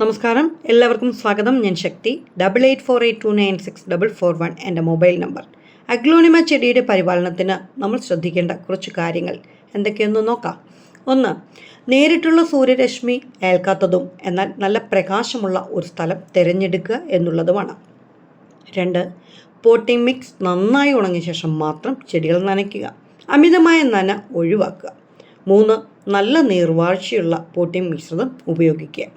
നമസ്കാരം, എല്ലാവർക്കും സ്വാഗതം. ഞാൻ ശക്തി. 8848296441 എൻ്റെ മൊബൈൽ നമ്പർ. അഗ്ലോണിമ ചെടിയുടെ പരിപാലനത്തിന് നമ്മൾ ശ്രദ്ധിക്കേണ്ട കുറച്ച് കാര്യങ്ങൾ എന്തൊക്കെയെന്ന് നോക്കാം. 1. നേരിട്ടുള്ള സൂര്യരശ്മി ഏൽക്കാത്തതും എന്നാൽ നല്ല പ്രകാശമുള്ള ഒരു സ്ഥലം തിരഞ്ഞെടുക്കുക എന്നുള്ളതുമാണ്. 2. പോട്ടിംഗ് മിക്സ് നന്നായി ഉണങ്ങിയ ശേഷം മാത്രം ചെടികൾ നനയ്ക്കുക. അമിതമായ നന ഒഴിവാക്കുക. 3. നല്ല നീർവാഴ്ചയുള്ള പോട്ടിംഗ് മിശ്രിതം ഉപയോഗിക്കുക.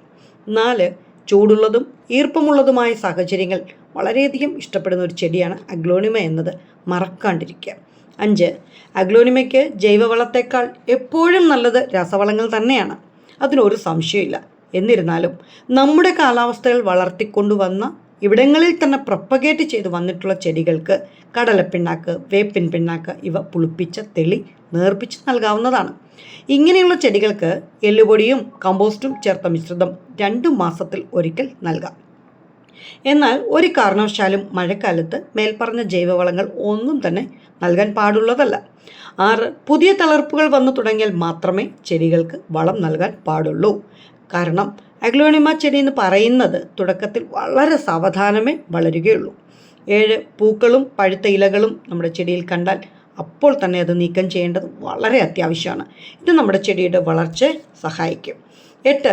4. ചൂടുള്ളതും ഈർപ്പമുള്ളതുമായ സാഹചര്യങ്ങൾ വളരെയധികം ഇഷ്ടപ്പെടുന്ന ഒരു ചെടിയാണ് അഗ്ലോണിമ എന്നത് മറക്കാണ്ടിരിക്കുക. 5. അഗ്ലോണിമയ്ക്ക് ജൈവവളത്തേക്കാൾ എപ്പോഴും നല്ലത് രാസവളങ്ങൾ തന്നെയാണ്. അതിനൊരു സംശയമില്ല. എന്നിരുന്നാലും നമ്മുടെ കാലാവസ്ഥകൾ വളർത്തിക്കൊണ്ടുവന്ന ഇവിടങ്ങളിൽ തന്നെ പ്രൊപ്പഗേറ്റ് ചെയ്ത് വന്നിട്ടുള്ള ചെടികൾക്ക് കടലപ്പിണ്ണാക്ക്, വേപ്പിൻ പിണ്ണാക്ക് ഇവ പുളിപ്പിച്ച തെളി നേർപ്പിച്ച് നൽകാവുന്നതാണ്. ഇങ്ങനെയുള്ള ചെടികൾക്ക് എല്ലുപൊടിയും കമ്പോസ്റ്റും ചേർത്ത മിശ്രിതം 2 മാസത്തിൽ ഒരിക്കൽ നൽകാം. എന്നാൽ ഒരു കാരണവശാലും മഴക്കാലത്ത് മേൽപ്പറഞ്ഞ ജൈവവളങ്ങൾ ഒന്നും തന്നെ നൽകാൻ പാടുള്ളതല്ല. 6. പുതിയ തളിർപ്പുകൾ വന്നു തുടങ്ങിയാൽ മാത്രമേ ചെടികൾക്ക് വളം നൽകാൻ പാടുള്ളൂ. കാരണം അഗ്ലോണിമ ചെടി എന്ന് പറയുന്നത് തുടക്കത്തിൽ വളരെ സാവധാനമേ വളരുകയുള്ളൂ. 7. പൂക്കളും പഴുത്ത ഇലകളും നമ്മുടെ ചെടിയിൽ കണ്ടാൽ അപ്പോൾ തന്നെ അത് നീക്കം ചെയ്യേണ്ടത് വളരെ അത്യാവശ്യമാണ്. ഇത് നമ്മുടെ ചെടിയുടെ വളർച്ചയെ സഹായിക്കും. 8.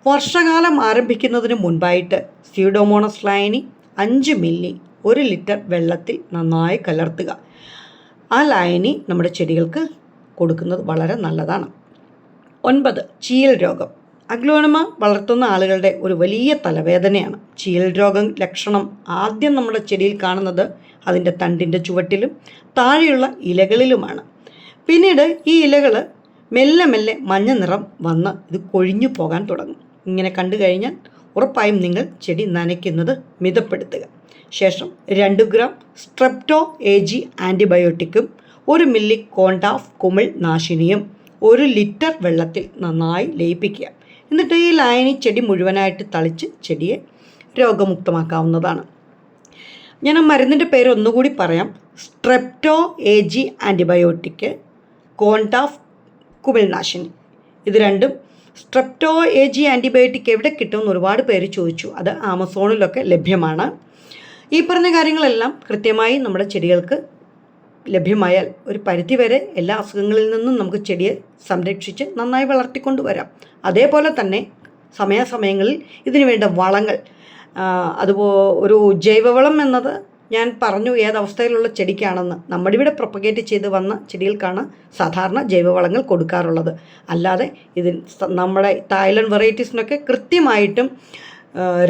വർഷകാലം ആരംഭിക്കുന്നതിന് മുൻപായിട്ട് സ്യൂഡോമോണസ് ലായനി 5 മില്ലി 1 ലിറ്റർ വെള്ളത്തിൽ നന്നായി കലർത്തുക. ആ ലായനി നമ്മുടെ ചെടികൾക്ക് കൊടുക്കുന്നത് വളരെ നല്ലതാണ്. 9. ചീയൽ രോഗം അഗ്ലോണിമ വളർത്തുന്ന ആളുകളുടെ ഒരു വലിയ തലവേദനയാണ്. ചീയൽ രോഗം ലക്ഷണം ആദ്യം നമ്മുടെ ചെടിയിൽ കാണുന്നത് അതിൻ്റെ തണ്ടിൻ്റെ ചുവട്ടിലും താഴെയുള്ള ഇലകളിലുമാണ്. പിന്നീട് ഈ ഇലകൾ മെല്ലെ മെല്ലെ മഞ്ഞ നിറം വന്ന് ഇത് കൊഴിഞ്ഞു പോകാൻ തുടങ്ങും. ഇങ്ങനെ കണ്ടു കഴിഞ്ഞാൽ ഉറപ്പായും നിങ്ങൾ ചെടി നനയ്ക്കുന്നത് മിതപ്പെടുത്തുക. ശേഷം 2 ഗ്രാം സ്ട്രെപ്റ്റോ AG ആൻറ്റിബയോട്ടിക്കും 1 മില്ലി കോണ്ടാഫ് കുമിൾ നാശിനിയും 1 ലിറ്റർ വെള്ളത്തിൽ നന്നായി ലയിപ്പിക്കുക. എന്നിട്ട് ഈ ലായനി ചെടി മുഴുവനായിട്ട് തളിച്ച് ചെടിയെ രോഗമുക്തമാക്കാവുന്നതാണ്. ഞാൻ ആ മരുന്നിൻ്റെ പേര് ഒന്നുകൂടി പറയാം. സ്ട്രെപ്റ്റോ AG ആൻറ്റിബയോട്ടിക്, കോണ്ടാഫ് കുമിൾനാശിനി. ഇത് രണ്ടും. സ്ട്രെപ്റ്റോ AG ആൻറ്റിബയോട്ടിക് എവിടെ കിട്ടുമെന്ന് ഒരുപാട് പേര് ചോദിച്ചു. അത് ആമസോണിലൊക്കെ ലഭ്യമാണ്. ഈ പറഞ്ഞ കാര്യങ്ങളെല്ലാം കൃത്യമായി നമ്മുടെ ചെടികൾക്ക് ലഭ്യമായാൽ ഒരു പരിധിവരെ എല്ലാ അസുഖങ്ങളിൽ നിന്നും നമുക്ക് ചെടിയെ സംരക്ഷിച്ച് നന്നായി വളർത്തിക്കൊണ്ടുവരാം. അതേപോലെ തന്നെ സമയാസമയങ്ങളിൽ ഇതിനു വേണ്ട വളങ്ങൾ, ഒരു ജൈവവളം എന്നത് ഞാൻ പറഞ്ഞു ഏതവസ്ഥയിലുള്ള ചെടിക്കാണെന്ന്. നമ്മുടെ ഇവിടെ പ്രൊപ്പഗേറ്റ് ചെയ്ത് വന്ന ചെടികൾക്കാണ് സാധാരണ ജൈവവളങ്ങൾ കൊടുക്കാറുള്ളത്. അല്ലാതെ നമ്മുടെ തായ്ലൻഡ് വെറൈറ്റീസിനൊക്കെ കൃത്യമായിട്ടും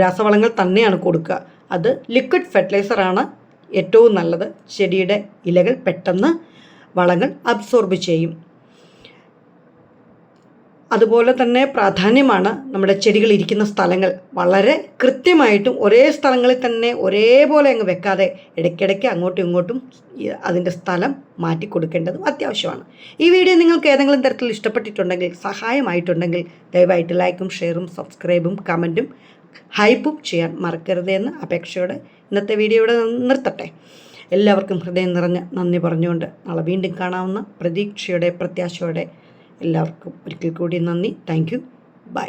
രാസവളങ്ങൾ തന്നെയാണ് കൊടുക്കുക. അത് ലിക്വിഡ് ഫെർട്ടിലൈസറാണ് ഏറ്റവും നല്ലത്. ചെടിയുടെ ഇലകൾ പെട്ടെന്ന് വളങ്ങൾ അബ്സോർബ് ചെയ്യും. അതുപോലെ തന്നെ പ്രാധാന്യമാണ് നമ്മുടെ ചെടികൾ ഇരിക്കുന്ന സ്ഥലങ്ങൾ വളരെ കൃത്യമായിട്ടും ഒരേ സ്ഥലങ്ങളിൽ തന്നെ ഒരേപോലെ അങ്ങ് വെക്കാതെ ഇടയ്ക്കിടയ്ക്ക് അങ്ങോട്ടും ഇങ്ങോട്ടും അതിൻ്റെ സ്ഥലം മാറ്റി കൊടുക്കേണ്ടതും അത്യാവശ്യമാണ്. ഈ വീഡിയോ നിങ്ങൾക്ക് ഏതെങ്കിലും തരത്തിൽ ഇഷ്ടപ്പെട്ടിട്ടുണ്ടെങ്കിൽ, സഹായമായിട്ടുണ്ടെങ്കിൽ ദയവായിട്ട് ലൈക്കും ഷെയറും സബ്സ്ക്രൈബും കമൻറ്റും ഹൈപ്പും ചെയ്യാൻ മറക്കരുത് എന്ന് അപേക്ഷയോടെ ഇന്നത്തെ വീഡിയോ ഇവിടെ നിർത്തട്ടെ. എല്ലാവർക്കും ഹൃദയം നിറഞ്ഞ നന്ദി പറഞ്ഞുകൊണ്ട് നാളെ വീണ്ടും കാണാവുന്ന പ്രതീക്ഷയോടെ പ്രത്യാശയോടെ എല്ലാവർക്കും ഒരിക്കൽ കൂടി നന്ദി. Thank you. ബൈ.